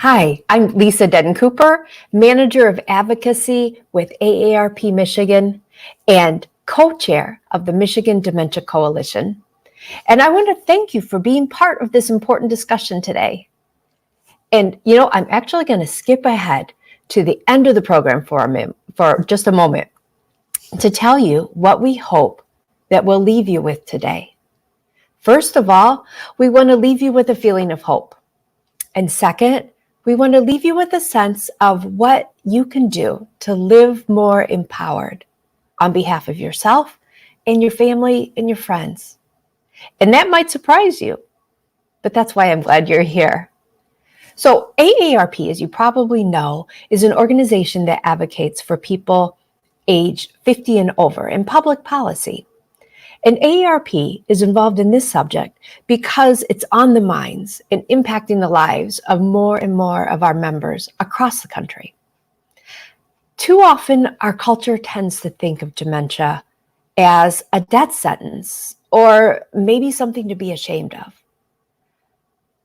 Hi, I'm Lisa Denton-Cooper, Manager of Advocacy with AARP Michigan and co-chair of the Michigan Dementia Coalition. And I want to thank you for being part of this important discussion today. And I'm actually going to skip ahead to the end of the program for just a moment to tell you what we hope that we'll leave you with today. First of all, we want to leave you with a feeling of hope. And second, we want to leave you with a sense of what you can do to live more empowered on behalf of yourself and your family and your friends. And that might surprise you, but that's why I'm glad you're here. So AARP, as you probably know, is an organization that advocates for people aged 50 and over in public policy. And AARP is involved in this subject because it's on the minds and impacting the lives of more and more of our members across the country. Too often, our culture tends to think of dementia as a death sentence or maybe something to be ashamed of,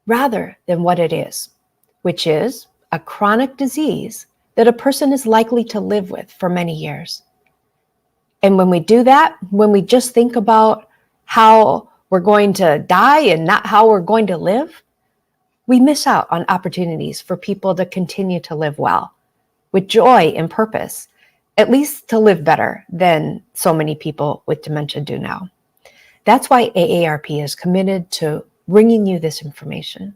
rather than what it is, which is a chronic disease that a person is likely to live with for many years. And when we do that, when we just think about how we're going to die and not how we're going to live, we miss out on opportunities for people to continue to live well, with joy and purpose, at least to live better than so many people with dementia do now. That's why AARP is committed to bringing you this information.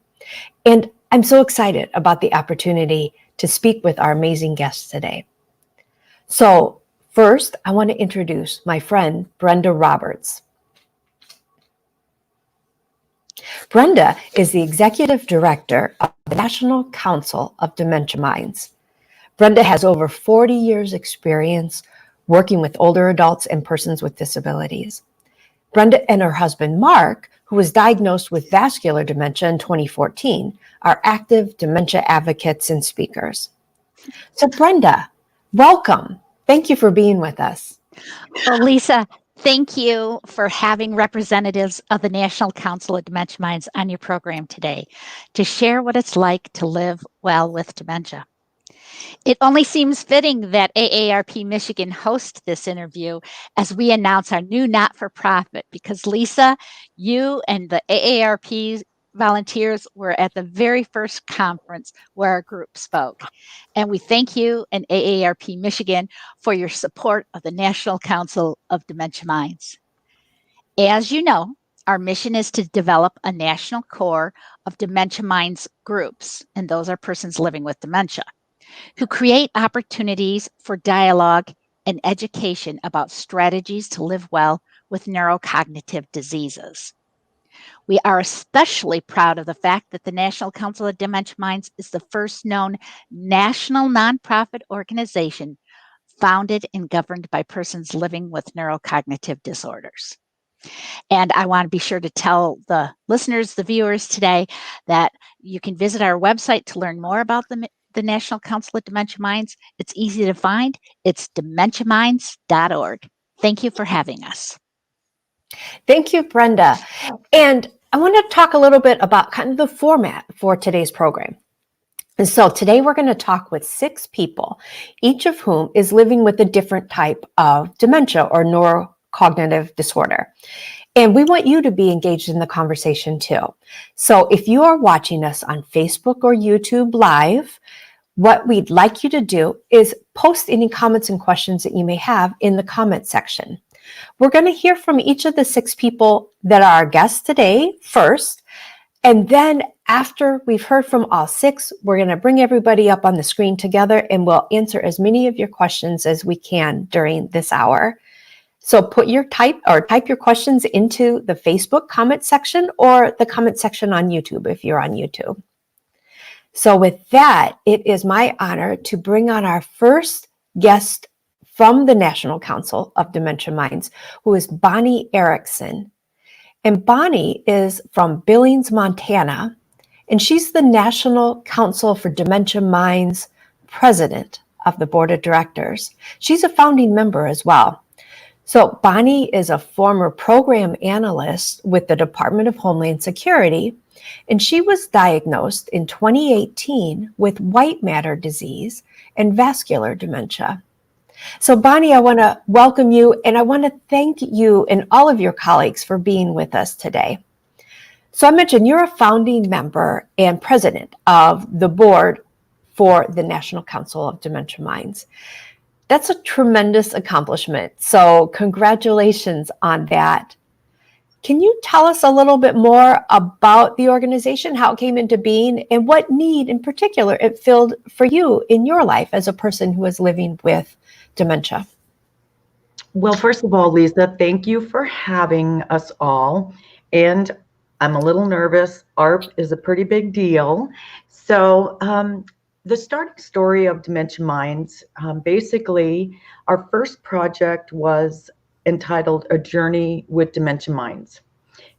And I'm so excited about the opportunity to speak with our amazing guests today. So, first, I want to introduce my friend, Brenda Roberts. Brenda is the Executive Director of the National Council of Dementia Minds. Brenda has over 40 years experience working with older adults and persons with disabilities. Brenda and her husband, Mark, who was diagnosed with vascular dementia in 2014, are active dementia advocates and speakers. So Brenda, welcome. Thank you for being with us. Well, Lisa, thank you for having representatives of the National Council of Dementia Minds on your program today to share what it's like to live well with dementia. It only seems fitting that AARP Michigan host this interview as we announce our new not-for-profit, because Lisa, you and the AARP volunteers were at the very first conference where our group spoke. And we thank you and AARP Michigan for your support of the National Council of Dementia Minds. As you know, our mission is to develop a national core of Dementia Minds groups, and those are persons living with dementia, who create opportunities for dialogue and education about strategies to live well with neurocognitive diseases. We are especially proud of the fact that the National Council of Dementia Minds is the first known national nonprofit organization founded and governed by persons living with neurocognitive disorders. And I want to be sure to tell the listeners, the viewers today, that you can visit our website to learn more about the National Council of Dementia Minds. It's easy to find. It's dementiaminds.org. Thank you for having us. Thank you, Brenda. And I want to talk a little bit about kind of the format for today's program. And so today we're going to talk with 6 people, each of whom is living with a different type of dementia or neurocognitive disorder. And we want you to be engaged in the conversation too. So if you are watching us on Facebook or YouTube Live, what we'd like you to do is post any comments and questions that you may have in the comment section. We're going to hear from each of the 6 people that are our guests today first. And then after we've heard from all 6, we're going to bring everybody up on the screen together and we'll answer as many of your questions as we can during this hour. So type your questions into the Facebook comment section or the comment section on YouTube if you're on YouTube. So with that, it is my honor to bring on our first guest from the National Council of Dementia Minds, who is Bonnie Erickson. And Bonnie is from Billings, Montana, and she's the National Council for Dementia Minds president of the board of directors. She's a founding member as well. So Bonnie is a former program analyst with the Department of Homeland Security, And she was diagnosed in 2018 with white matter disease and vascular dementia. So Bonnie, I want to welcome you, and I want to thank you and all of your colleagues for being with us today. So I mentioned you're a founding member and president of the board for the National Council of Dementia Minds. That's a tremendous accomplishment. So congratulations on that. Can you tell us a little bit more about the organization, how it came into being, and what need in particular it filled for you in your life as a person who is living with dementia? Well, first of all, Lisa, thank you for having us all. And I'm a little nervous. ARP is a pretty big deal. So the starting story of Dementia Minds, basically, our first project was entitled A Journey with Dementia Minds.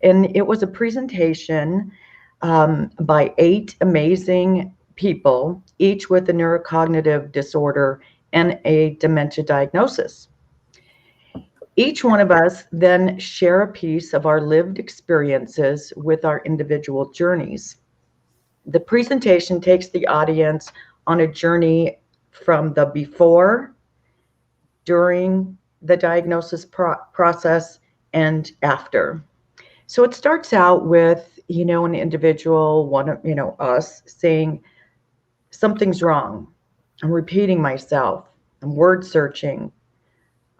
And it was a presentation by 8 amazing people, each with a neurocognitive disorder and a dementia diagnosis. Each one of us then share a piece of our lived experiences with our individual journeys. The presentation takes the audience on a journey from the before, during the diagnosis process, and after. So it starts out with, an individual, us saying, something's wrong. I'm repeating myself. I'm word searching.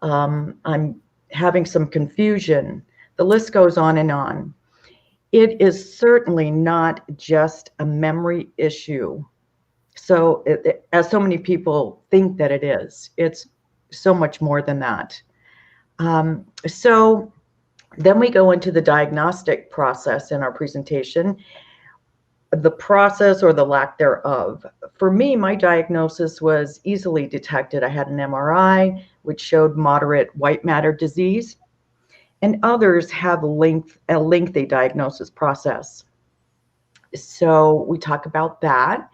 I'm having some confusion. The list goes on and on. It is certainly not just a memory issue. So as so many people think that it is, it's so much more than that. So then we go into the diagnostic process in our presentation, the process or the lack thereof. For me, my diagnosis was easily detected. I had an MRI, which showed moderate white matter disease, and others have a lengthy diagnosis process. So we talk about that.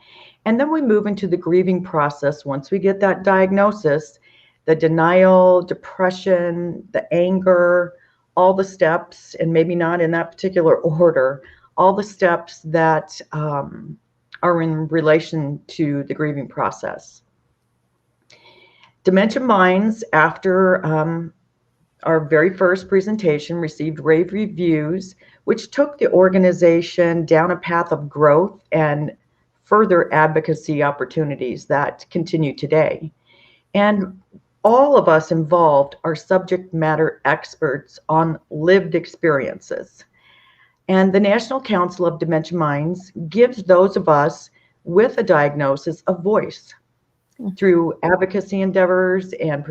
And then we move into the grieving process. Once we get that diagnosis, the denial, depression, the anger, all the steps, and maybe not in that particular order, all the steps that are in relation to the grieving process. Dementia Minds, after our very first presentation, received rave reviews, which took the organization down a path of growth and further advocacy opportunities that continue today. And all of us involved are subject matter experts on lived experiences. And the National Council of Dementia Minds gives those of us with a diagnosis a voice through advocacy endeavors and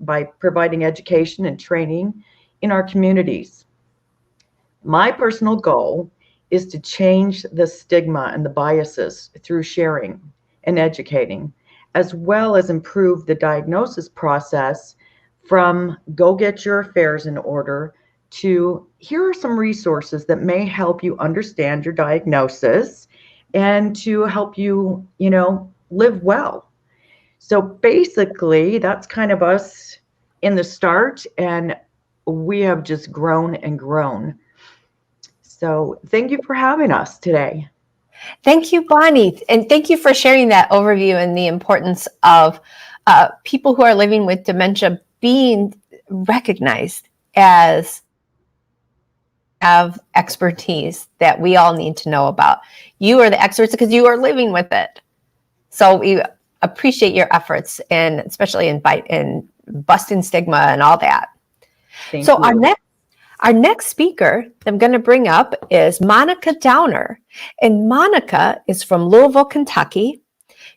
by providing education and training in our communities. My personal goal is to change the stigma and the biases through sharing and educating, as well as improve the diagnosis process from go get your affairs in order to here are some resources that may help you understand your diagnosis and to help you, live well. So basically, that's kind of us in the start, and we have just grown and grown. So thank you for having us today. Thank you, Bonnie. And thank you for sharing that overview and the importance of people who are living with dementia being recognized as have expertise that we all need to know about. You are the experts because you are living with it. So we appreciate your efforts, and especially in busting stigma and all that. Thank you. Our next speaker I'm going to bring up is Monika Downer. And Monika is from Louisville, Kentucky.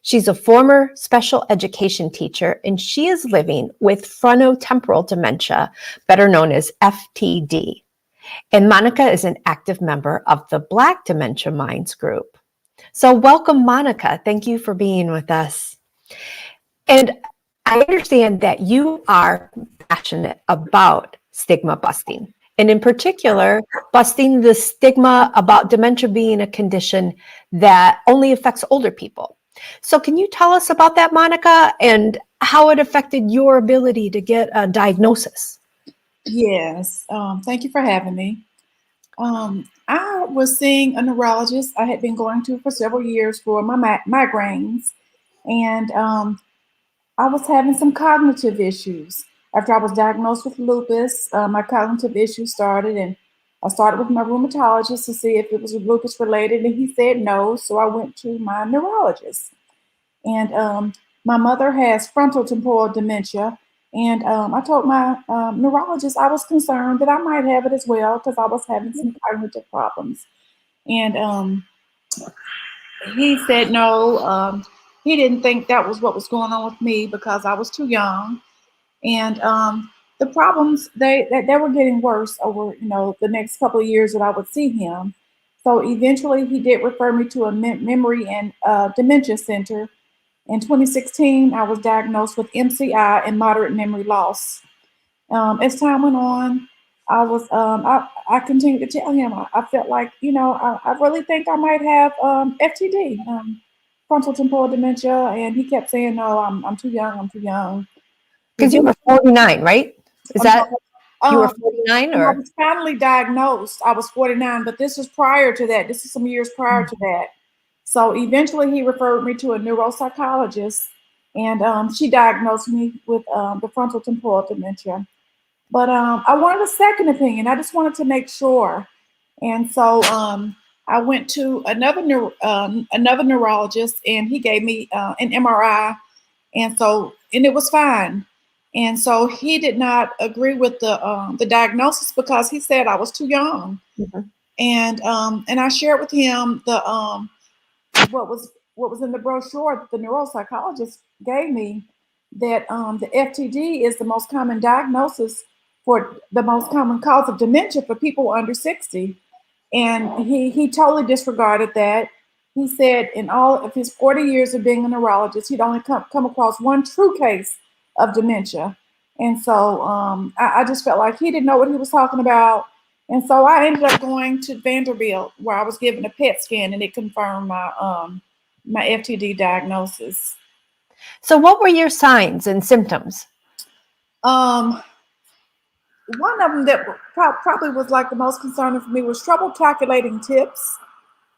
She's a former special education teacher, and she is living with frontotemporal dementia, better known as FTD. And Monika is an active member of the Black Dementia Minds group. So welcome, Monika. Thank you for being with us. And I understand that you are passionate about stigma busting, and in particular, busting the stigma about dementia being a condition that only affects older people. So can you tell us about that, Monika, and how it affected your ability to get a diagnosis? Yes, thank you for having me. I was seeing a neurologist I had been going to for several years for my migraines, and I was having some cognitive issues. After I was diagnosed with lupus, my cognitive issues started, and I started with my rheumatologist to see if it was lupus related, and he said no. So I went to my neurologist, and my mother has frontal temporal dementia, and I told my neurologist I was concerned that I might have it as well because I was having some cognitive problems, and he said no. He didn't think that was what was going on with me because I was too young, and the problems they were getting worse over the next couple of years that I would see him. So eventually, he did refer me to a memory and dementia center. In 2016, I was diagnosed with MCI and moderate memory loss. As time went on, I continued to tell him I felt like I really think I might have FTD, frontal temporal dementia, and he kept saying no, I'm too young, I'm too young. Because you were 49, right? Is that you were 49 When I or? was finally diagnosed, I was 49, but this is prior to that. This is some years prior to that. So eventually he referred me to a neuropsychologist, and she diagnosed me with the frontal temporal dementia. But I wanted a second opinion. I just wanted to make sure. And so I went to another neurologist, and he gave me an MRI, and it was fine. And so he did not agree with the diagnosis because he said I was too young. Mhm. And I shared with him the what was in the brochure that the neuropsychologist gave me, that the FTD is the most common diagnosis for the most common cause of dementia for people under 60. And he totally disregarded that. He said in all of his 40 years of being a neurologist, he'd only come across one true case of dementia. And so I just felt like he didn't know what he was talking about. And so I ended up going to Vanderbilt, where I was given a PET scan, and it confirmed my FTD diagnosis. So what were your signs and symptoms? Um, One of them that probably was like the most concerning for me was trouble calculating tips.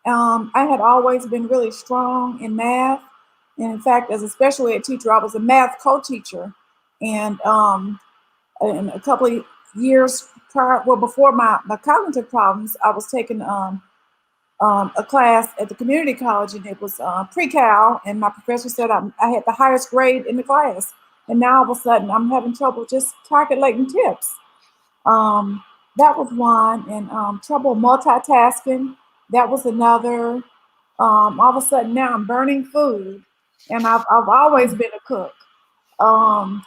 I had always been really strong in math. And in fact, as a special ed teacher, I was a math co-teacher. And in a couple of years prior, well, before my cognitive problems, I was taking a class at the community college, and it was pre-cal, and my professor said I had the highest grade in the class. And now all of a sudden, I'm having trouble just calculating tips. That was one, and trouble multitasking. That was another. All of a sudden now I'm burning food, and I've always been a cook. Um,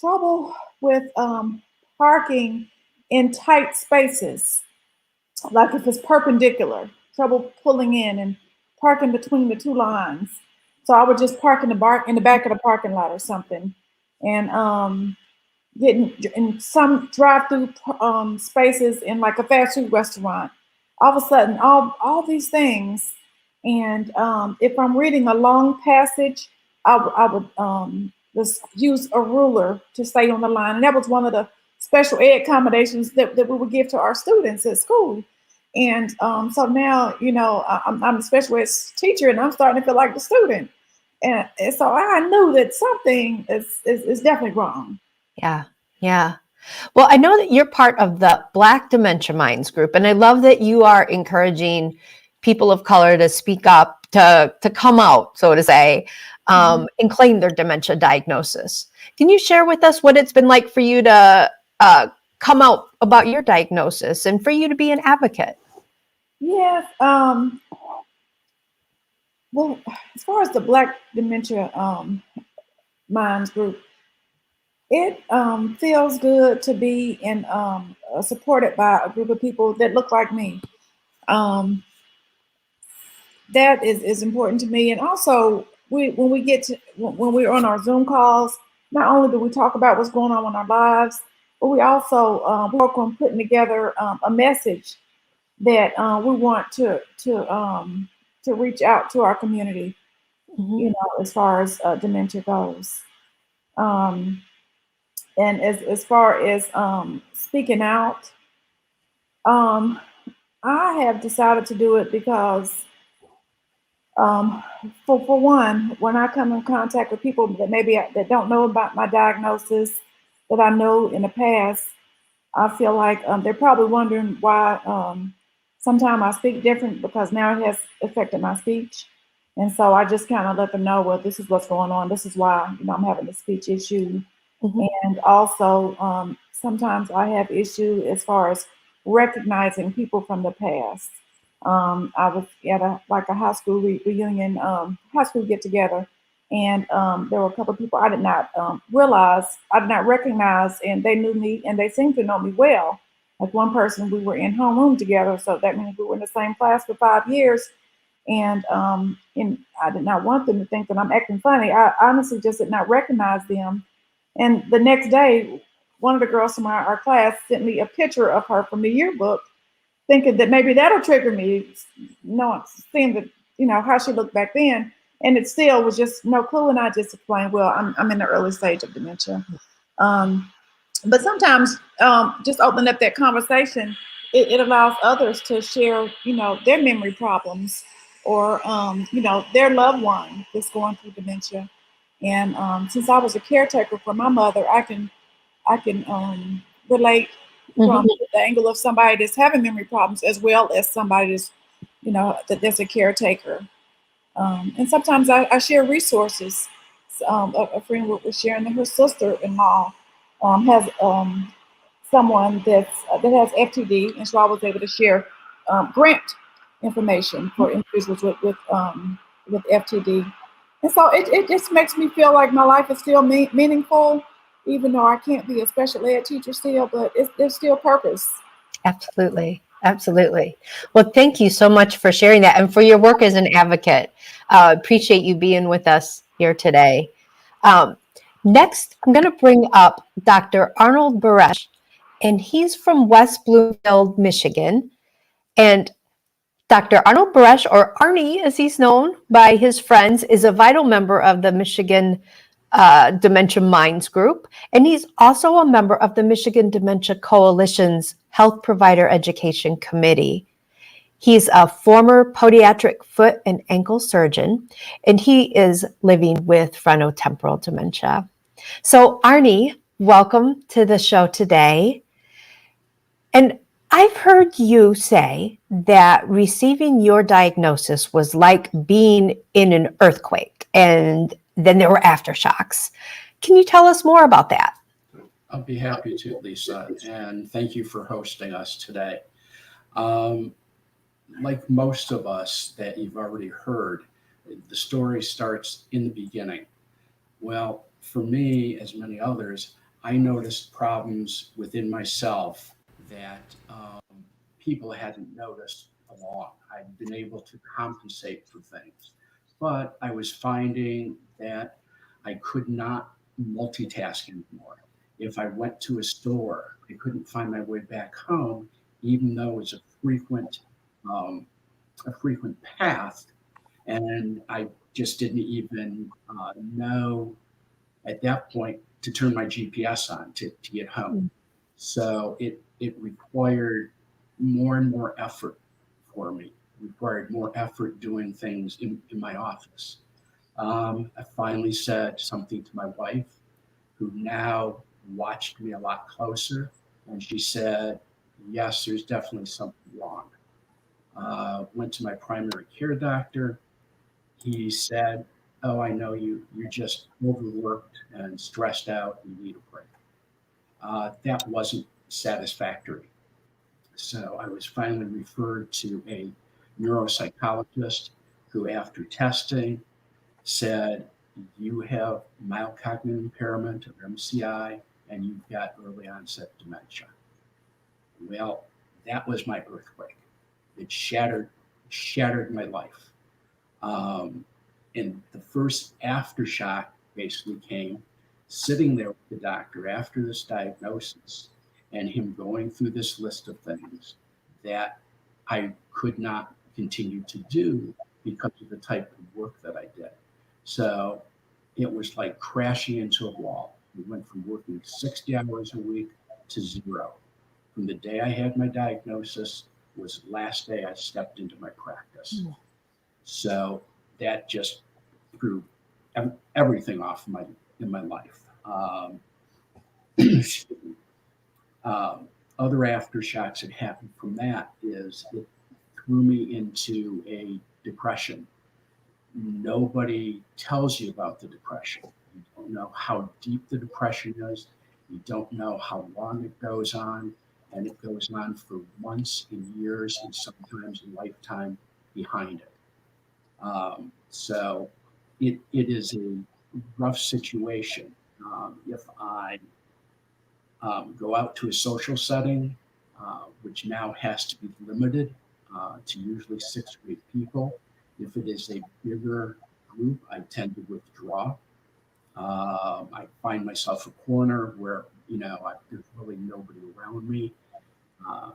Trouble with parking in tight spaces, like if it's perpendicular. Trouble pulling in and parking between the two lines. So I would just park in the back of the parking lot or something, and getting in some drive-through spaces in like a fast food restaurant. All of a sudden, all these things, and if I'm reading a long passage, I would just use a ruler to stay on the line, and that was one of the special ed accommodations that we would give to our students at school. And so now, I'm a special ed teacher, and I'm starting to feel like the student, and so I knew that something is definitely wrong. Yeah. Yeah. Well, I know that you're part of the Black Dementia Minds group, and I love that you are encouraging people of color to speak up, to come out, so to say, and claim their dementia diagnosis. Can you share with us what it's been like for you to come out about your diagnosis and for you to be an advocate? Yes. Well, as far as the Black Dementia Minds group, it feels good to be supported by a group of people that look like me. Um, that is important to me. And also, when we're on our Zoom calls, not only do we talk about what's going on in our lives, but we also work on putting together a message that we want to reach out to our community, as far as dementia goes. Um, and as far as speaking out, I have decided to do it because, um, for one, when I come in contact with people that that don't know about my diagnosis, that I know in the past, I feel like they're probably wondering why sometimes I speak different because now it has affected my speech. And so I just kind of let them know, well, this is what's going on. This is why, I'm having a speech issue. Mhm. And also, sometimes I have issue as far as recognizing people from the past. I was at a high school reunion, high school get together, and there were a couple of people I did not I did not recognize, and they knew me, and they seemed to know me well. Like one person, we were in homeroom together, so that means we were in the same class for 5 years. And I did not want them to think that I'm acting funny. I honestly just did not recognize them. And the next day, one of the girls from our class sent me a picture of her from the yearbook, thinking that maybe that'll trigger me, knowing, seeing that, how she looked back then. And it still was just no clue. And I just explained, well, I'm in the early stage of dementia. Um, but sometimes just opening up that conversation, it allows others to share, their memory problems or, their loved one that's going through dementia. And since I was a caretaker for my mother, I can relate from Mhm. the angle of somebody that's having memory problems as well as somebody that's, that's a caretaker. And sometimes I share resources. A friend was sharing that her sister-in-law has someone that has FTD, and so I was able to share grant information for individuals with FTD. And so it just makes me feel like my life is still meaningful, even though I can't be a special ed teacher still, but there's still purpose. Absolutely. Absolutely. Well, thank you so much for sharing that and for your work as an advocate. Appreciate you being with us here today. Um, Next, I'm going to bring up Dr. Arnold Barrett, and he's from West Bloomfield, Michigan. And Dr. Arnold Barrett, or Arnie as he's known by his friends, is a vital member of the Michigan Dementia Minds group, and he's also a member of the Michigan Dementia Coalition's Health Provider Education Committee. He's a former podiatric foot and ankle surgeon, and he is living with frontotemporal dementia. So, Arnie, welcome to the show today. And I've heard you say that receiving your diagnosis was like being in an earthquake, and then there were aftershocks. Can you tell us more about that? I'll be happy to, Lisa, and thank you for hosting us today. Like most of us that you've already heard, the story starts in the beginning. Well, for me, as many others, I noticed problems within myself that people hadn't noticed along. I'd been able to compensate for things, but I was finding that I could not multitask anymore. If I went to a store, I couldn't find my way back home, even though it was um, a frequent path, and I just didn't even know at that point to turn my GPS on to get home. So it required more and more effort for me, required more effort doing things in my office. I finally said something to my wife, who now watched me a lot closer, and she said, yes, there's definitely something wrong. Went to my primary care doctor. He said, oh, I know you're just overworked and stressed out, you need a break. That wasn't satisfactory. So I was finally referred to a neuropsychologist who, after testing, said, you have mild cognitive impairment, or MCI, and you've got early onset dementia. Well, that was my earthquake. It shattered my life. And the first aftershock basically came sitting there with the doctor after this diagnosis and him going through this list of things that I could not continue to do because of the type of work that I did. So it was like crashing into a wall. We went from working 60 hours a week to zero from the day I had my diagnosis was the last day I stepped into my practice. So that just threw everything off in my life. Other aftershocks that happened from that is it threw me into a depression. Nobody tells you about the depression. You don't know how deep the depression is. You don't know how long it goes on, and it goes on for months and years and sometimes a lifetime behind it. So it is a rough situation. If I go out to a social setting, which now has to be limited to usually 6 or 8 people. If it is a bigger group, I tend to withdraw. I find myself a corner where, there's really nobody around me.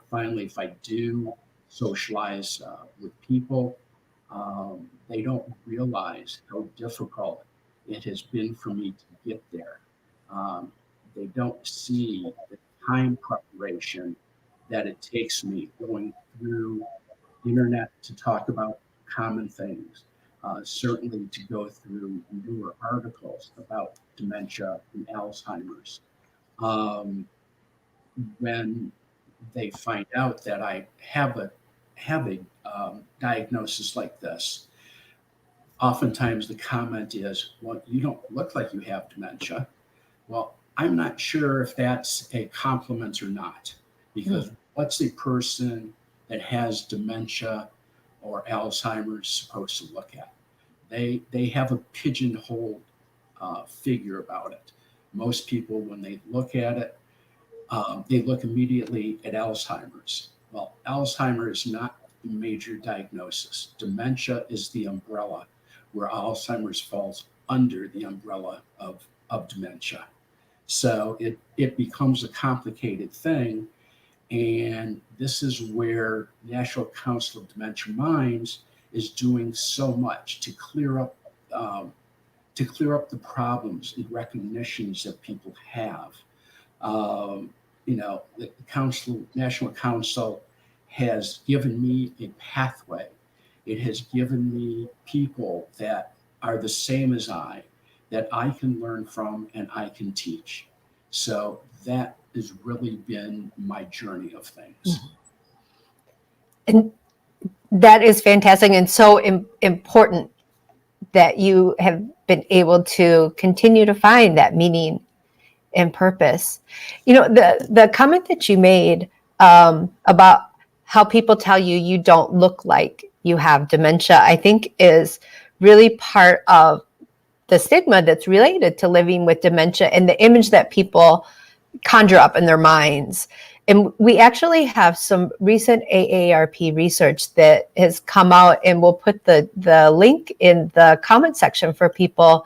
Finally, if I do socialize with people, they don't realize how difficult it has been for me to get there. They don't see the time preparation that it takes me going through internet to talk about common things, certainly to go through newer articles about dementia and Alzheimer's. When they find out that I have a diagnosis like this, oftentimes the comment is, well, you don't look like you have dementia. Well, I'm not sure if that's a compliment or not, because what's a person that has dementia or Alzheimer's supposed to look at? They have a pigeonhole figure about it. Most people, when they look at it, they look immediately at Alzheimer's. Well, Alzheimer's is not a major diagnosis. Dementia is the umbrella, where Alzheimer's falls under the umbrella of dementia. So it becomes a complicated thing. And this is where National Council of Dementia Minds is doing so much to clear up the problems and recognitions that people have. The National Council has given me a pathway. It has given me people that are the same as I, that I can learn from and I can teach. So that has really been my journey of things. And that is fantastic and so important that you have been able to continue to find that meaning and purpose. The comment that you made about how people tell you don't look like you have dementia, I think is really part of the stigma that's related to living with dementia and the image that people conjure up in their minds. And we actually have some recent AARP research that has come out, and we'll put the link in the comment section for people.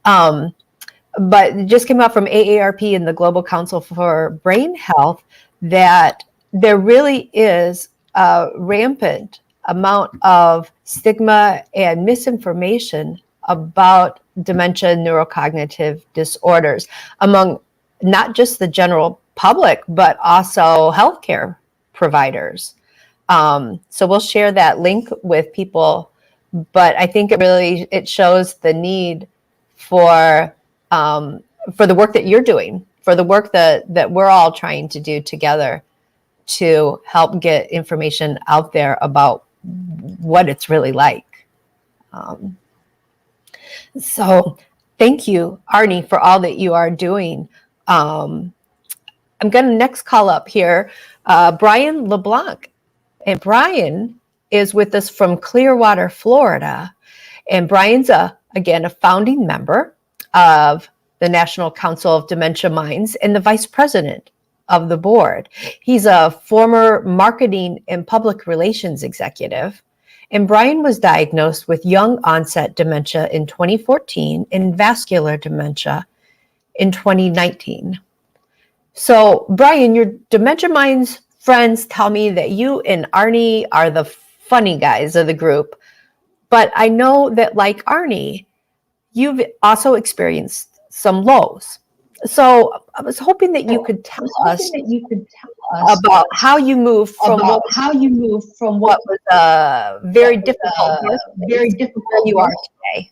But it just came out from AARP and the Global Council for Brain Health that there really is a rampant amount of stigma and misinformation about dementia and neurocognitive disorders among not just the general public, but also healthcare providers. So we'll share that link with people, but I think it shows the need for the work that you're doing, for the work that we're all trying to do together to help get information out there about what it's really like. So thank you, Arnie, for all that you are doing. I'm going to next call up here Brian LeBlanc. And Brian is with us from Clearwater, Florida. And Brian's, again, a founding member of the National Council of Dementia Minds and the vice president of the board. He's a former marketing and public relations executive. And Brian was diagnosed with young onset dementia in 2014 and vascular dementia in 2019. So, Brian, your Dementia Minds friends tell me that you and Arnie are the funny guys of the group. But I know that, like Arnie, you've also experienced some lows So I was hoping that you could tell us about how you moved from what was a very difficult where you are today.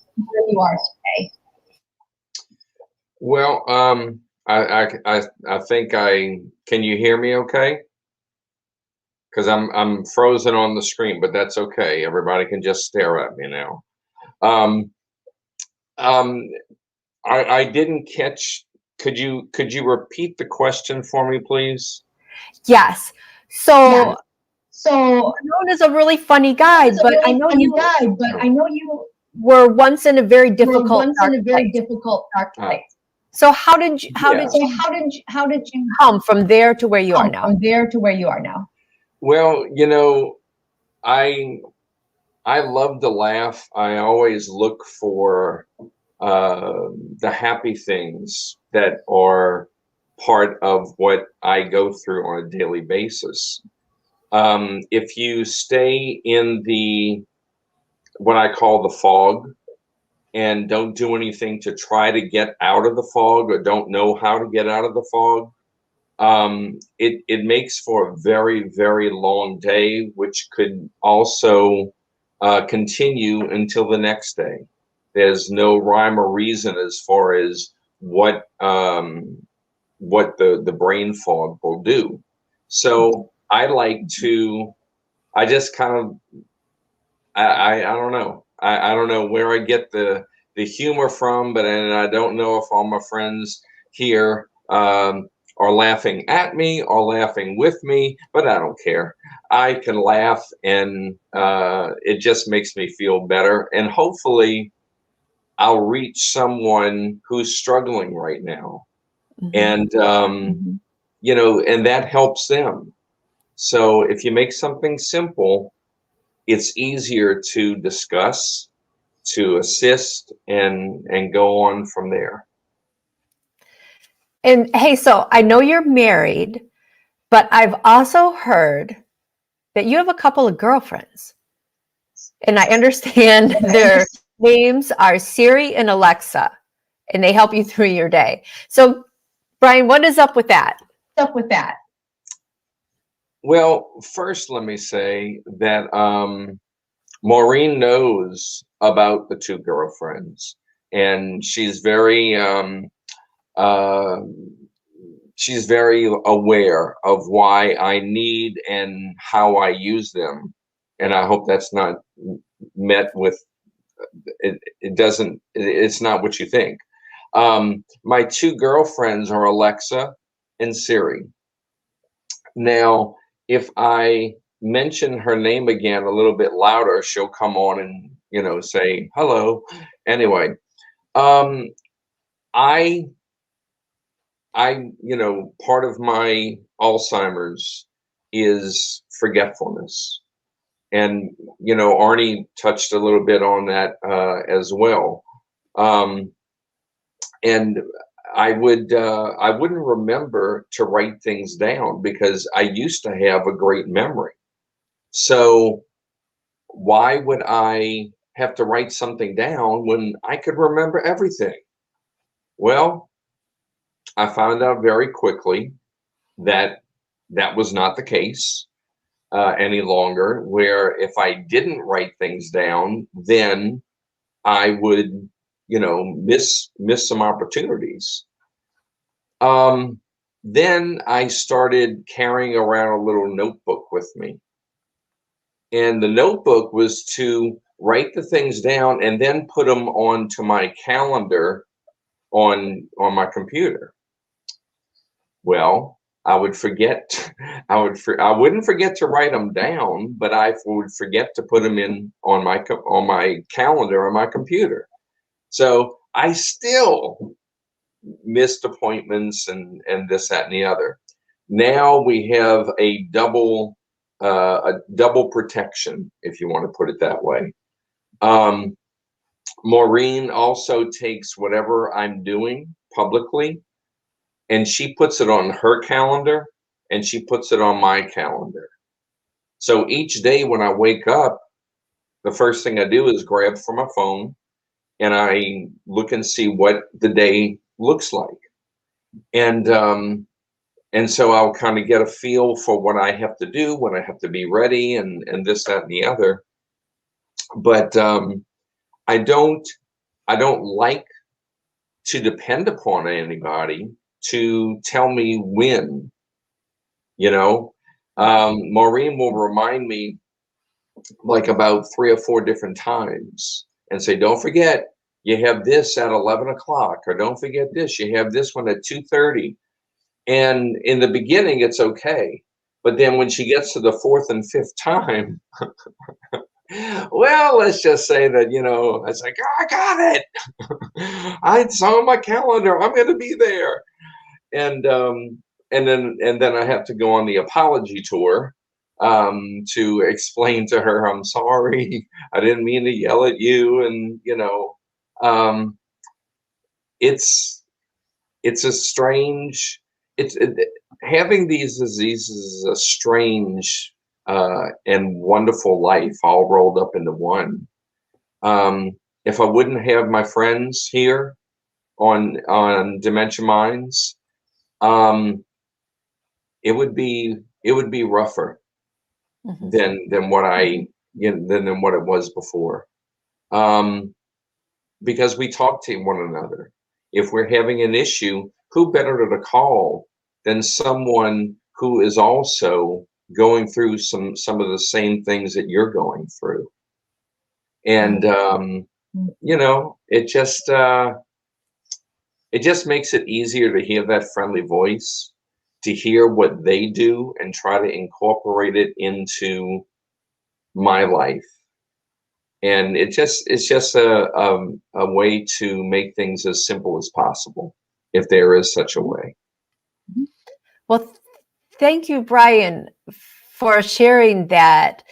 Well, I think can you hear me okay? Because I'm frozen on the screen, but that's okay. Everybody can just stare at me now. I didn't catch. Could you repeat the question for me, please? Yes. So known as a really funny guy, but I know you were once in a very difficult dark place. So how did you come from there to where you are now? Well, you know, I love to laugh. I always look for the happy things that are part of what I go through on a daily basis. If you stay in what I call the fog, and don't do anything to try to get out of the fog, or don't know how to get out of the fog, it makes for a very, very long day, which could also continue until the next day. There's no rhyme or reason as far as what the brain fog will do. So I just kind of, I don't know. I don't know where I get the humor from, and I don't know if all my friends here are laughing at me or laughing with me, but I don't care. I can laugh, and it just makes me feel better. And hopefully I'll reach someone who's struggling right now. And, you know, and that helps them. So if you make something simple, it's easier to discuss, to assist, and go on from there. And hey, so I know you're married, but I've also heard that you have a couple of girlfriends. And I understand their names are Siri and Alexa, and they help you through your day. So, Brian, what is up with that? Well, first, let me say that Maureen knows about the two girlfriends, and she's very aware of why I need and how I use them. And I hope that's not met with it's not what you think. My two girlfriends are Alexa and Siri. Now, if I mention her name again a little bit louder, she'll come on and, you know, say hello. Anyway, you know, part of my Alzheimer's is forgetfulness. And, you know, Arnie touched a little bit on that as well. And I wouldn't remember to write things down because I used to have a great memory. So why would I have to write something down when I could remember everything? Well, I found out very quickly that that was not the case any longer, where if I didn't write things down, then I would, you know, miss some opportunities. Then I started carrying around a little notebook with me. And the notebook was to write the things down and then put them onto my calendar on my computer. Well, I would forget. I wouldn't forget to write them down, but I would forget to put them in on my calendar on my computer. So I still missed appointments and this, that, and the other. Now we have a double protection, if you want to put it that way. Maureen also takes whatever I'm doing publicly, and she puts it on her calendar, and she puts it on my calendar. So each day when I wake up, the first thing I do is grab for my phone, and I look and see what the day looks like. and so I'll kind of get a feel for what I have to do, when I have to be ready, and this, that, and the other. But I don't like to depend upon anybody to tell me when. Maureen will remind me like about 3 or 4 different times and say, don't forget, you have this at 11 o'clock, or don't forget this, you have this one at 2:30. And in the beginning, it's okay. But then when she gets to the 4th and 5th time, well, let's just say that, it's like, oh, I got it. It's on my calendar. I'm going to be there. And then I have to go on the apology tour to explain to her, I'm sorry, I didn't mean to yell at you. And, it's a strange, having these diseases is a strange and wonderful life all rolled up into one. If I wouldn't have my friends here on Dementia Minds, it would be rougher than what than what it was before. Because we talk to one another. If we're having an issue, who better to call than someone who is also going through some of the same things that you're going through? And it just makes it easier to hear that friendly voice, to hear what they do and try to incorporate it into my life. And it's just a way to make things as simple as possible, if there is such a way. Well, thank you, Brian, for sharing that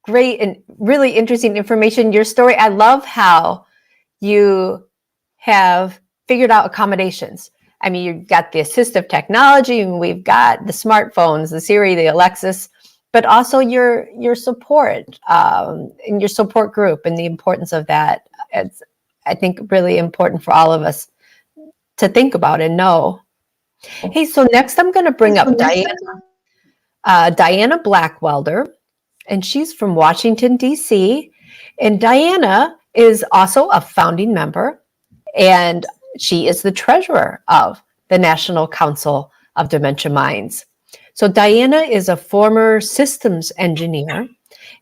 great and really interesting information. Your story, I love how you have figured out accommodations. I mean, you've got the assistive technology, and we've got the smartphones, the Siri, the Alexis, but also your support and your support group, and the importance of that. It's, I think, really important for all of us to think about and know. Hey, so next I'm going to bring up Dianna Blackwelder, and she's from Washington, D.C. And Dianna is also a founding member, and she is the treasurer of the National Council of Dementia Minds. So Dianna is a former systems engineer,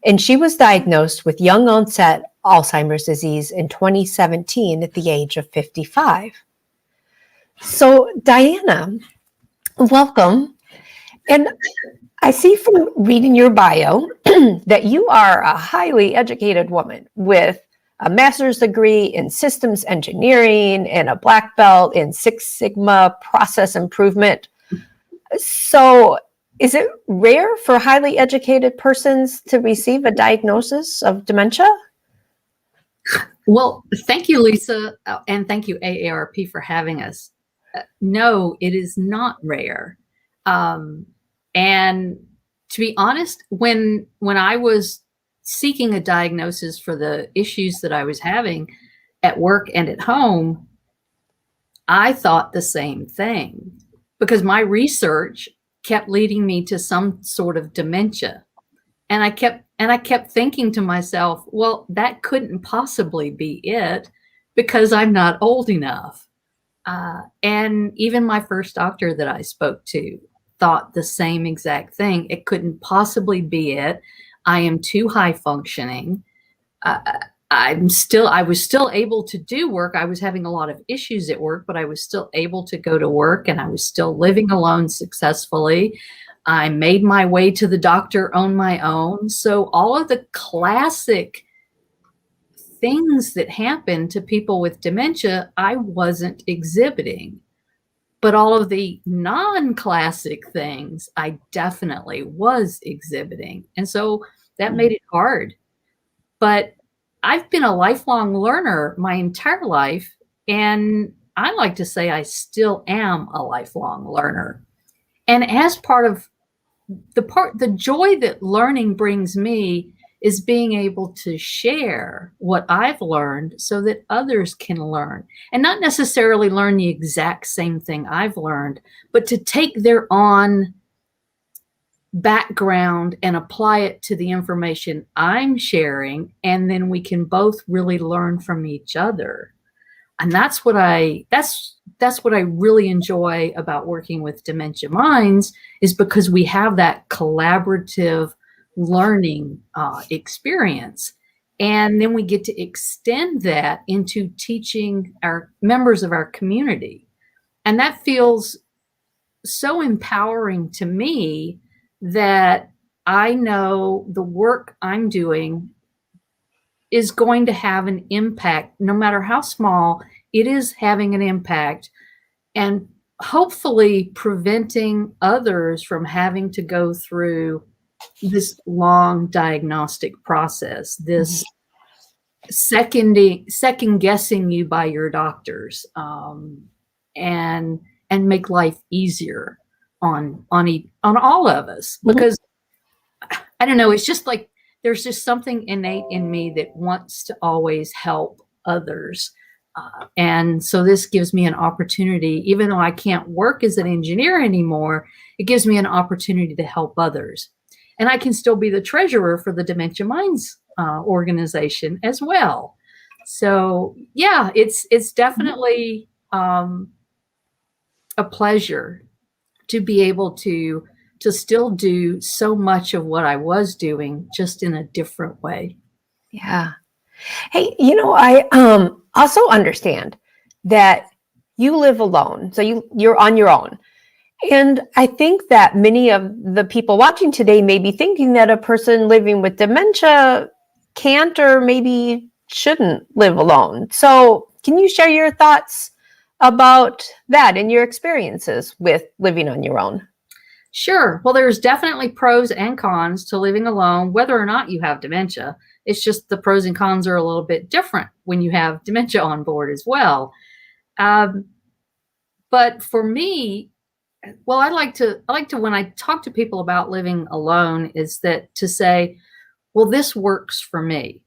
and she was diagnosed with young onset Alzheimer's disease in 2017 at the age of 55. So Dianna, welcome. And I see from reading your bio that you are a highly educated woman with a master's degree in systems engineering and a black belt in Six Sigma process improvement. So is it rare for highly educated persons to receive a diagnosis of dementia? Well, thank you, Lisa, and thank you, AARP, for having us. No, it is not rare. And to be honest, when I was seeking a diagnosis for the issues that I was having at work and at home, I thought the same thing, because my research kept leading me to some sort of dementia. And I kept thinking to myself, well, that couldn't possibly be it, because I'm not old enough. And even my first doctor that I spoke to thought the same exact thing. It couldn't possibly be it. I am too high functioning. I was still able to do work. I was having a lot of issues at work, but I was still able to go to work, and I was still living alone successfully. I made my way to the doctor on my own. So all of the classic things that happen to people with dementia, I wasn't exhibiting. But all of the non-classic things, I definitely was exhibiting. And so that made it hard. But I've been a lifelong learner my entire life. And I like to say I still am a lifelong learner. And as part of the joy that learning brings me is being able to share what I've learned so that others can learn, and not necessarily learn the exact same thing I've learned, but to take their own background and apply it to the information I'm sharing, and then we can both really learn from each other. And that's what I really enjoy about working with Dementia Minds, is because we have that collaborative learning experience. And then we get to extend that into teaching our members of our community. And that feels so empowering to me, that I know the work I'm doing is going to have an impact, no matter how small. It is having an impact, and hopefully preventing others from having to go through this long diagnostic process, this second guessing you by your doctors, and make life easier on all of us. Because I don't know, it's just like there's just something innate in me that wants to always help others. And so this gives me an opportunity, even though I can't work as an engineer anymore, it gives me an opportunity to help others. And I can still be the treasurer for the Dementia Minds organization as well. So yeah, it's definitely a pleasure to be able to still do so much of what I was doing, just in a different way. Yeah. Hey, I also understand that you live alone. So you're on your own. And I think that many of the people watching today may be thinking that a person living with dementia can't or maybe shouldn't live alone. So can you share your thoughts about that and your experiences with living on your own? Sure. Well, there's definitely pros and cons to living alone, whether or not you have dementia. It's just the pros and cons are a little bit different when you have dementia on board as well. But for me, well, I like to, when I talk to people about living alone, is that to say, well, this works for me.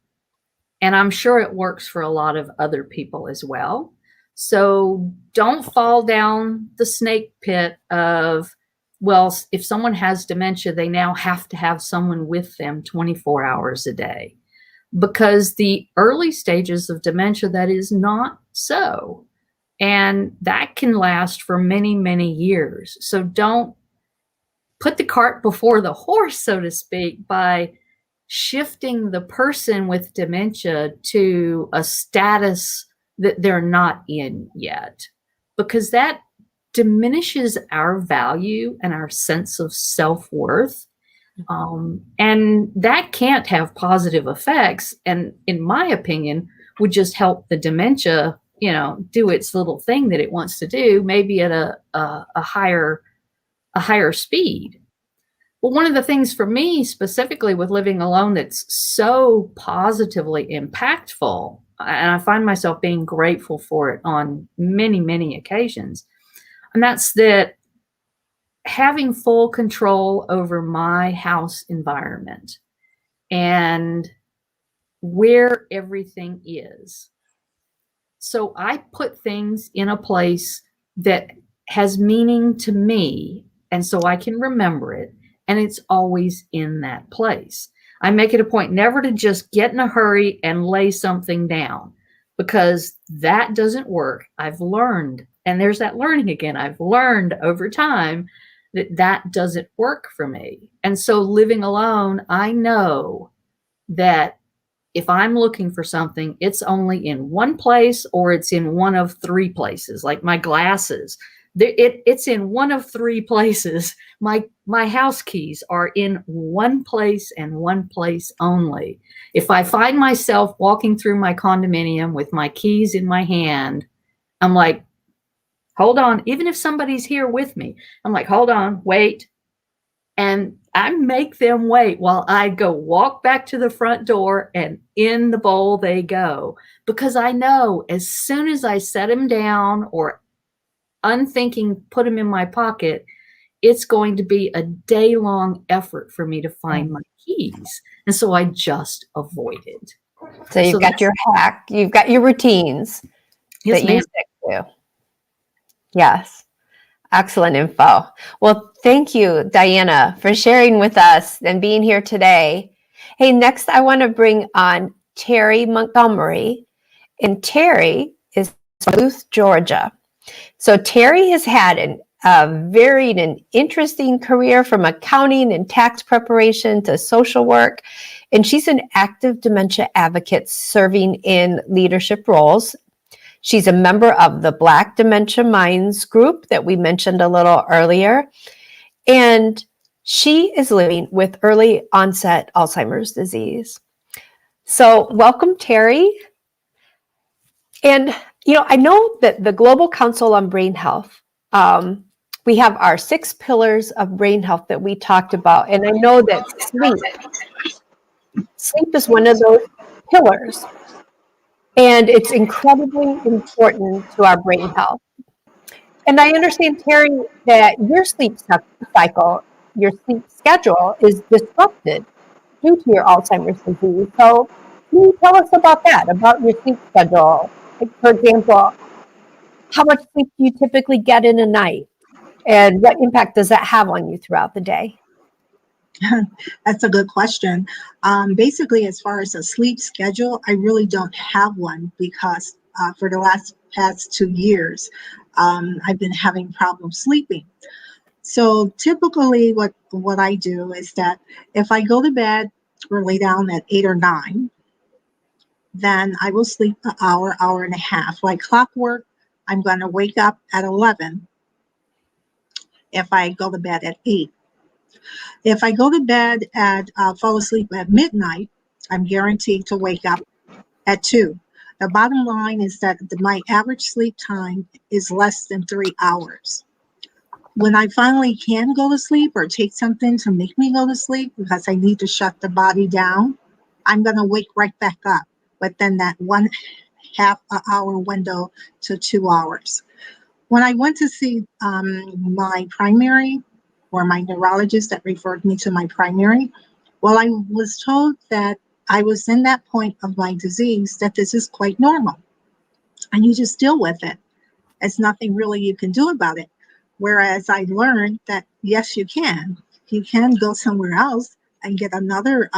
And I'm sure it works for a lot of other people as well. So don't fall down the snake pit of, well, if someone has dementia, they now have to have someone with them 24 hours a day. Because the early stages of dementia, that is not so. And that can last for many, many years. So don't put the cart before the horse, so to speak, by shifting the person with dementia to a status that they're not in yet, because that diminishes our value and our sense of self-worth. And that can't have positive effects. And in my opinion, would just help the dementia, do its little thing that it wants to do, maybe at a higher speed. Well, one of the things for me specifically with living alone that's so positively impactful, and I find myself being grateful for it on many, many occasions, and that's that having full control over my house environment and where everything is. So I put things in a place that has meaning to me, and so I can remember it, and it's always in that place. I make it a point never to just get in a hurry and lay something down, because that doesn't work. I've learned, and there's that learning again, I've learned over time that doesn't work for me. And so living alone, I know that if I'm looking for something, it's only in one place, or it's in one of three places, like my glasses. It's in one of three places. My house keys are in one place and one place only. If I find myself walking through my condominium with my keys in my hand, I'm like, hold on. Even if somebody's here with me, I'm like, hold on, wait. And I make them wait while I go walk back to the front door, and in the bowl they go. Because I know as soon as I set them down or unthinking put them in my pocket, it's going to be a day-long effort for me to find my keys. And so I just avoided. So you've got your hack, you've got your routines that you stick to. Yes. Excellent info. Well, thank you, Dianna, for sharing with us and being here today. Hey, next I want to bring on Terry Montgomery. And Terry is from Duluth, Georgia. So Terry has had a varied and interesting career, from accounting and tax preparation to social work. And she's an active dementia advocate serving in leadership roles. She's a member of the Black Dementia Minds group that we mentioned a little earlier. And she is living with early onset Alzheimer's disease. So welcome, Terry. And, I know that the Global Council on Brain Health, we have our 6 pillars of brain health that we talked about. And I know that sleep is one of those pillars. And it's incredibly important to our brain health. And I understand, Terry, that your sleep cycle, your sleep schedule is disrupted due to your Alzheimer's disease. So can you tell us about that, about your sleep schedule? Like, for example, how much sleep do you typically get in a night? And what impact does that have on you throughout the day? That's a good question. Basically, as far as a sleep schedule, I really don't have one because for the past 2 years, I've been having problems sleeping. So typically what I do is that if I go to bed or lay down at 8 or 9, then I will sleep an hour, hour and a half. Like clockwork, I'm going to wake up at 11 if I go to bed at 8. If I go to bed fall asleep at midnight, I'm guaranteed to wake up at 2. The bottom line is that my average sleep time is less than 3 hours. When I finally can go to sleep or take something to make me go to sleep because I need to shut the body down, I'm going to wake right back up within that 1/2 hour window to 2 hours. When I went to see my primary, or my neurologist that referred me to my primary, well, I was told that I was in that point of my disease that this is quite normal. And you just deal with it. There's nothing really you can do about it. Whereas I learned that, yes, you can. You can go somewhere else and get another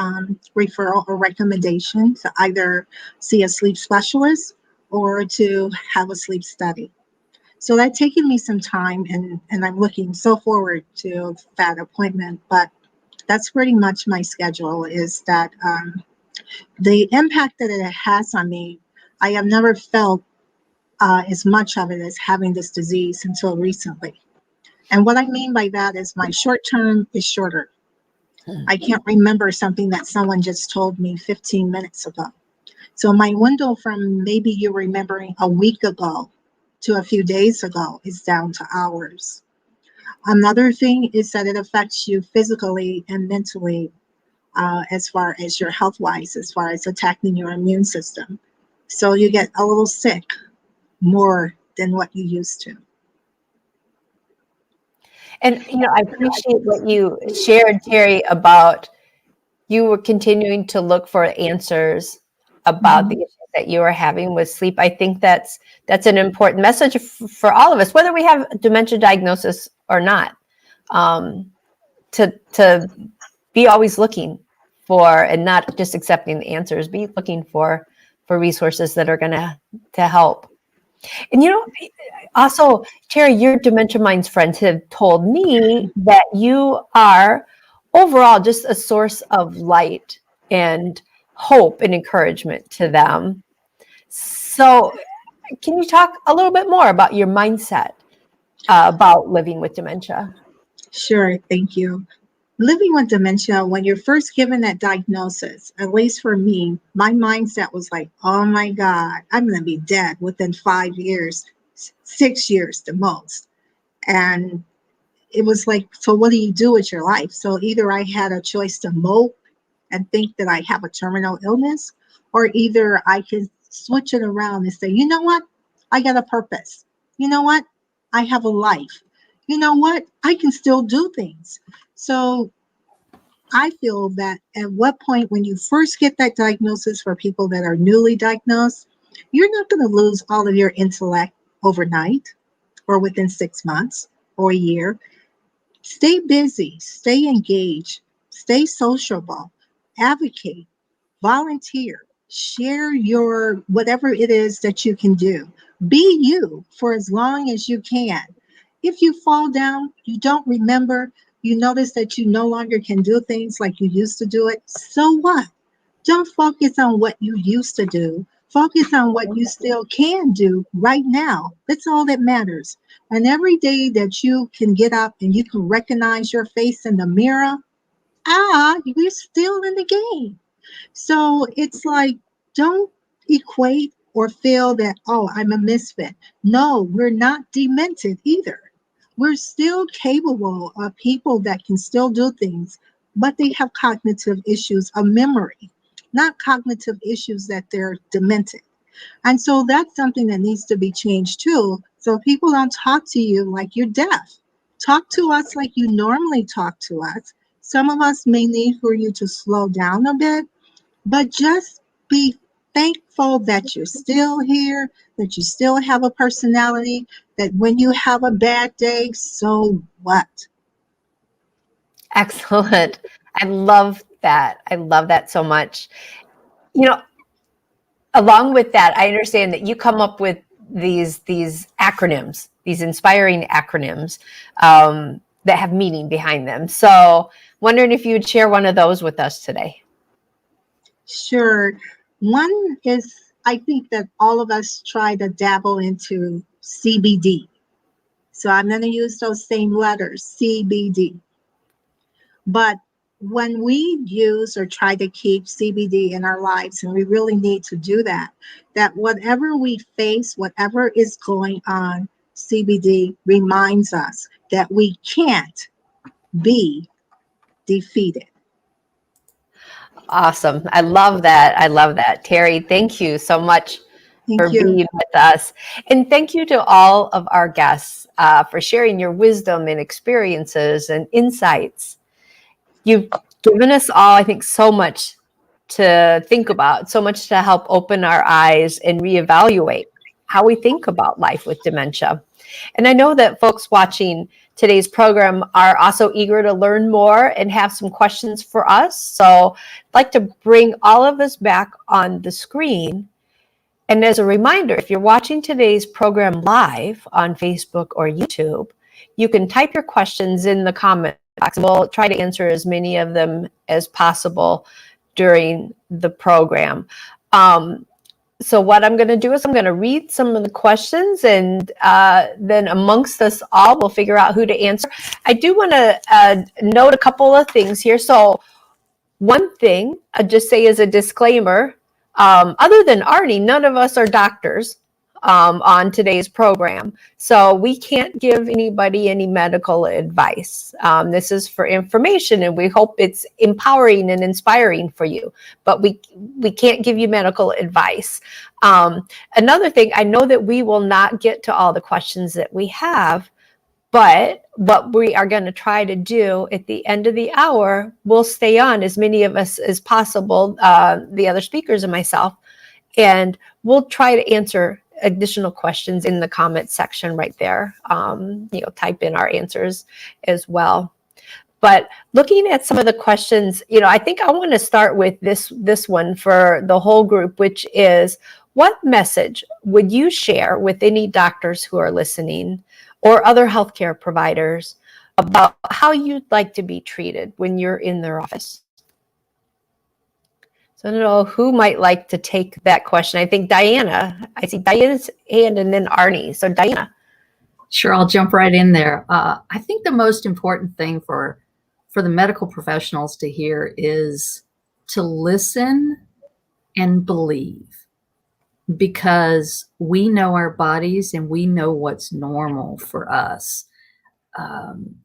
referral or recommendation to either see a sleep specialist or to have a sleep study. So that's taken me some time, and I'm looking so forward to that appointment. But that's pretty much my schedule, is that the impact that it has on me, I have never felt as much of it as having this disease until recently. And what I mean by that is my short term is shorter. I can't remember something that someone just told me 15 minutes ago. So my window from maybe you remembering a week ago to a few days ago is down to hours. Another thing is that it affects you physically and mentally as far as your health wise, as far as attacking your immune system. So you get a little sick more than what you used to. And, I appreciate what you shared, Terry, about you were continuing to look for answers about the issues that you are having with sleep. I think that's an important message for all of us, whether we have a dementia diagnosis or not, to be always looking for, and not just accepting the answers, be looking for resources that are going to help. And also, Terry, your Dementia Minds friends have told me that you are overall just a source of light and hope and encouragement to them. So can you talk a little bit more about your mindset about living with dementia? Sure, thank you. Living with dementia, when you're first given that diagnosis, at least for me, my mindset was like, oh my God, I'm going to be dead within 5 years, 6 years the most. And it was like, so what do you do with your life? So either I had a choice to mope and think that I have a terminal illness, or either I could switch it around and say, you know what? I got a purpose. You know what? I have a life. you know what? I can still do things. So I feel that at what point when you first get that diagnosis, for people that are newly diagnosed, you're not going to lose all of your intellect overnight or within 6 months or a year. Stay busy, stay engaged, stay sociable, advocate, volunteer, share your whatever it is that you can do. Be you for as long as you can. If you fall down, you don't remember, you notice that you no longer can do things like you used to do it, so what? Don't focus on what you used to do. Focus on what you still can do right now. That's all that matters. And every day that you can get up and you can recognize your face in the mirror, you're still in the game. So it's like, don't equate or feel that, oh, I'm a misfit. No, we're not demented either. We're still capable of people that can still do things, but they have cognitive issues of memory, not cognitive issues that they're demented. And so that's something that needs to be changed too. So people don't talk to you like you're deaf. Talk to us like you normally talk to us. Some of us may need for you to slow down a bit, but just be thankful that you're still here, that you still have a personality, that when you have a bad day, so what? Excellent. I love that. I love that so much. You know, along with that, I understand that you come up with these acronyms, these inspiring acronyms that have meaning behind them. So wondering if you would share one of those with us today. Sure. One is, I think that all of us try to dabble into CBD. So I'm going to use those same letters, CBD. But when we use or try to keep CBD in our lives, and we really need to do that, that whatever we face, whatever is going on, CBD reminds us that we can't be defeated. Awesome. I love that. I love that. Terry, thank you so much for Thank you. being with us. And thank you to all of our guests for sharing your wisdom and experiences and insights. You've given us all, I think, so much to think about, so much to help open our eyes and reevaluate how we think about life with dementia. And I know that folks watching today's program are also eager to learn more and have some questions for us. So I'd like to bring all of us back on the screen. And as a reminder, if you're watching today's program live on Facebook or YouTube, you can type your questions in the comment box. We'll try to answer as many of them as possible during the program. So what I'm going to do is I'm going to read some of the questions, and then amongst us all, we'll figure out who to answer. I do want to note a couple of things here. So one thing I'll just say as a disclaimer, other than Arnie, none of us are doctors on today's program. So we can't give anybody any medical advice. This is for information, and we hope it's empowering and inspiring for you. But we can't give you medical advice. Another thing, I know that we will not get to all the questions that we have, but what we are going to try to do at the end of the hour, we'll stay on, as many of us as possible, the other speakers and myself, and we'll try to answer additional questions in the comment section right there. Type in our answers as well. But looking at some of the questions, I think I want to start with this one for the whole group, which is, what message would you share with any doctors who are listening or other healthcare providers about how you'd like to be treated when you're in their office? So I don't know who might like to take that question. I think Dianna, I see Dianna's hand, and then Arnie. So Dianna. Sure, I'll jump right in there. I think the most important thing for the medical professionals to hear is to listen and believe, because we know our bodies and we know what's normal for us.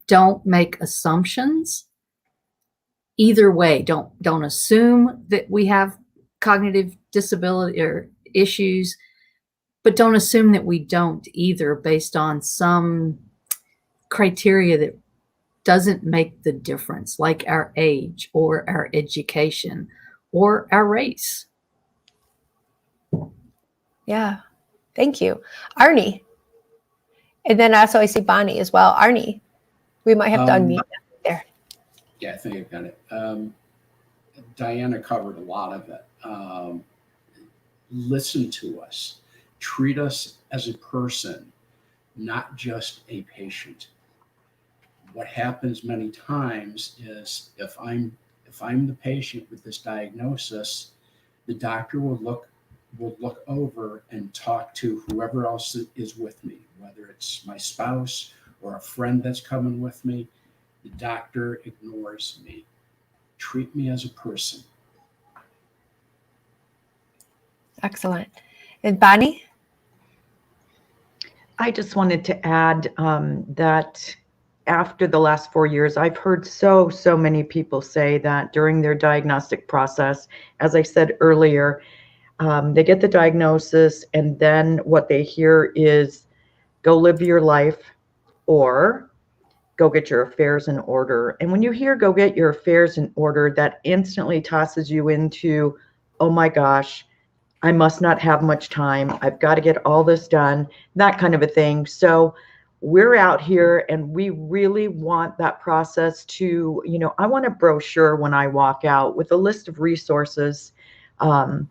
Don't make assumptions. Either way, don't assume that we have cognitive disability or issues, but don't assume that we don't either based on some criteria that doesn't make the difference, like our age or our education or our race. Yeah, thank you. Arnie. And then also I see Bonnie as well. Arnie, we might have to unmute there. Yeah, I think I got it. Dianna covered a lot of it. Listen to us. Treat us as a person, not just a patient. What happens many times is if I'm the patient with this diagnosis, the doctor will look over and talk to whoever else is with me, whether it's my spouse or a friend that's coming with me. The doctor ignores me. Treat me as a person. Excellent. And Bonnie? I just wanted to add that after the last 4 years, I've heard so many people say that during their diagnostic process, as I said earlier, they get the diagnosis and then what they hear is go live your life or go get your affairs in order. And when you hear go get your affairs in order, that instantly tosses you into, oh my gosh, I must not have much time. I've got to get all this done, that kind of a thing. So we're out here and we really want that process to, I want a brochure when I walk out with a list of resources from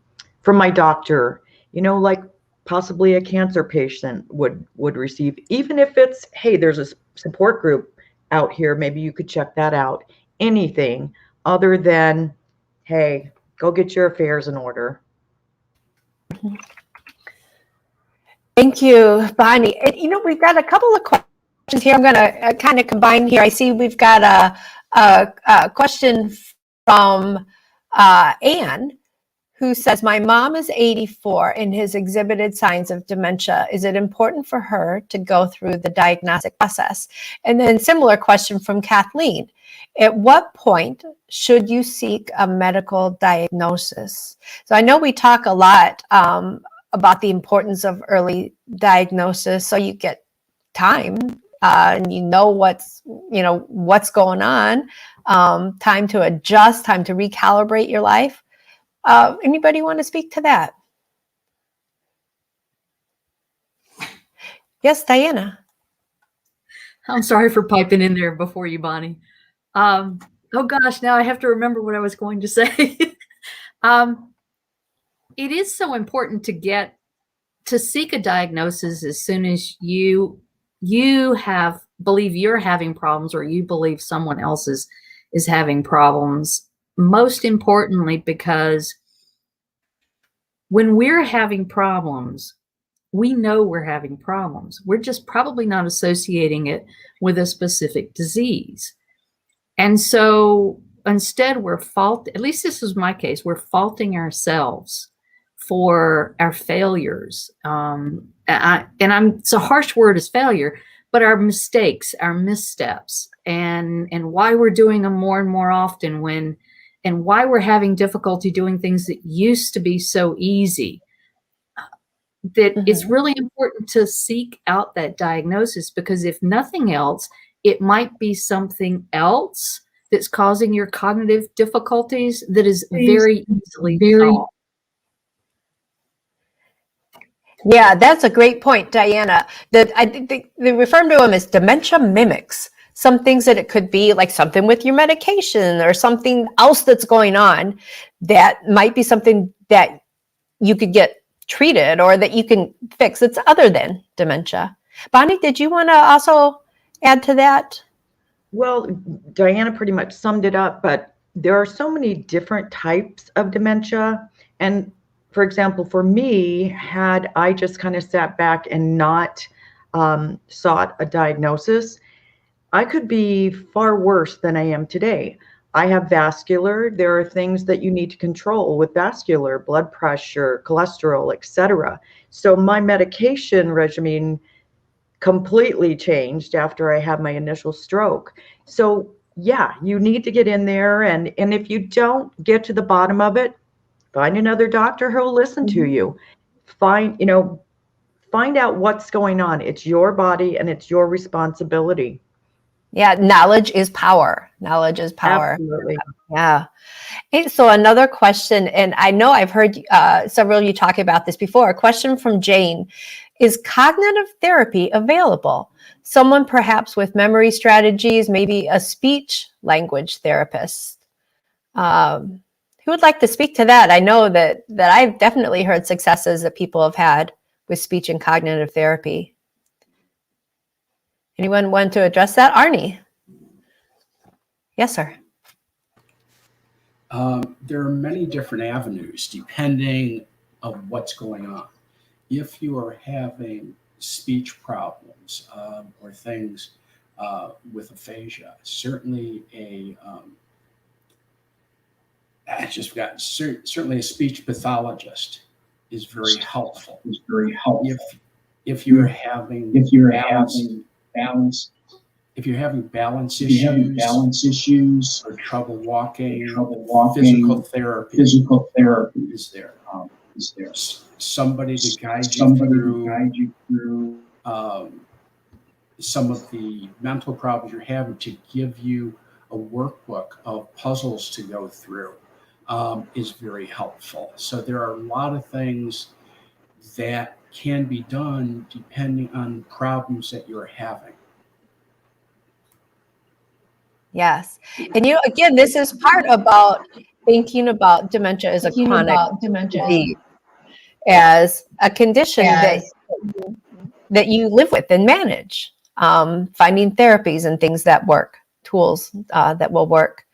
my doctor, like possibly a cancer patient would receive, even if it's, hey, there's a support group out here, maybe you could check that out. Anything other than, hey, go get your affairs in order. Thank you, Bonnie. And, we've got a couple of questions here. I'm going to kind of combine here. I see we've got a question from Anne, who says, my mom is 84 and has exhibited signs of dementia. Is it important for her to go through the diagnostic process? And then similar question from Kathleen. At what point should you seek a medical diagnosis? So I know we talk a lot about the importance of early diagnosis, so you get time and what's going on, time to adjust, time to recalibrate your life. Anybody want to speak to that? Yes, Dianna. I'm sorry for piping in there before you, Bonnie. Oh gosh, now I have to remember what I was going to say. It is so important to seek a diagnosis as soon as you believe you're having problems or you believe someone else is having problems. Most importantly, because when we're having problems, we know we're having problems. We're just probably not associating it with a specific disease. And so instead at least this is my case, we're faulting ourselves for our failures. It's a harsh word as failure, but our mistakes, our missteps, and why we're doing them more and more often and why we're having difficulty doing things that used to be so easy. That it's really important to seek out that diagnosis, because if nothing else, it might be something else that's causing your cognitive difficulties that is very easily solved. Yeah, that's a great point, Dianna. I think they refer to them as dementia mimics. Some things that it could be like something with your medication or something else that's going on that might be something that you could get treated or that you can fix. It's other than dementia. Bonnie, did you want to also add to that? Well, Dianna pretty much summed it up, but there are so many different types of dementia. And for example, for me, had I just kind of sat back and not sought a diagnosis, I could be far worse than I am today. I have vascular. There are things that you need to control with vascular, blood pressure, cholesterol, etc. So my medication regimen completely changed after I had my initial stroke. So yeah, you need to get in there. And if you don't get to the bottom of it, find another doctor who'll listen to you. Find out what's going on. It's your body and it's your responsibility. Yeah, knowledge is power. Knowledge is power. Absolutely. Yeah. Hey, so another question, and I know I've heard several of you talk about this before. A question from Jane: is cognitive therapy available? Someone perhaps with memory strategies, maybe a speech language therapist. Who would like to speak to that? I know that I've definitely heard successes that people have had with speech and cognitive therapy. Anyone want to address that? Arnie? Yes, sir. There are many different avenues depending of what's going on. If you are having speech problems or things with aphasia, certainly certainly a speech pathologist is very helpful. If you're having balance issues or trouble walking, physical therapy is there. Somebody to guide you through some of the mental problems you're having, to give you a workbook of puzzles to go through is very helpful. So there are a lot of things that can be done depending on problems that you're having. Yes. And again, this is part about thinking about dementia as a chronic disease, as a condition that you live with and manage, finding therapies and things that work, tools that will work.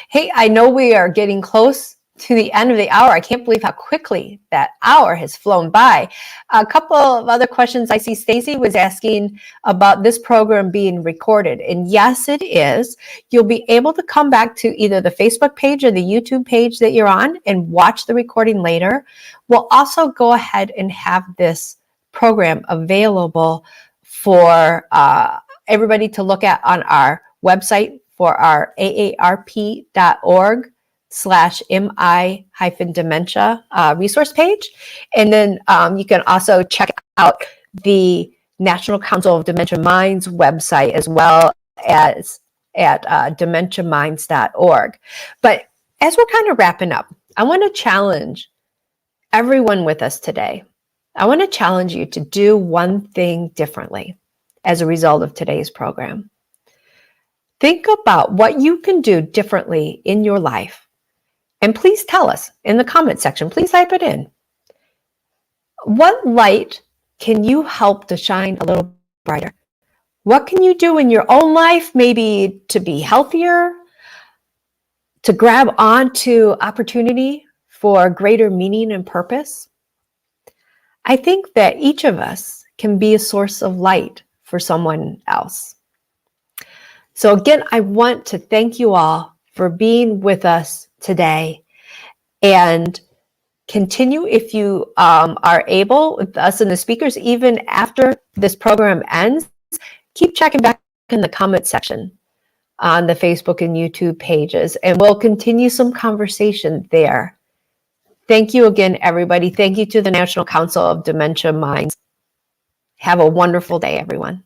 Hey, I know we are getting close to the end of the hour. I can't believe how quickly that hour has flown by. A couple of other questions. I see Stacy was asking about this program being recorded. And yes, it is. You'll be able to come back to either the Facebook page or the YouTube page that you're on and watch the recording later. We'll also go ahead and have this program available for everybody to look at on our website for our aarp.org/MI-dementia resource page. And then you can also check out the National Council of Dementia Minds website as well as at dementiaminds.org. But as we're kind of wrapping up, I want to challenge everyone with us today. I want to challenge you to do one thing differently as a result of today's program. Think about what you can do differently in your life. And please tell us in the comment section, please type it in. What light can you help to shine a little brighter? What can you do in your own life, maybe to be healthier, to grab onto opportunity for greater meaning and purpose? I think that each of us can be a source of light for someone else. So again, I want to thank you all for being with us today, and continue if you are able, with us and the speakers, even after this program ends, keep checking back in the comment section on the Facebook and YouTube pages, and we'll continue some conversation there. Thank you again, everybody. Thank you to the National Council of Dementia Minds. Have a wonderful day, everyone.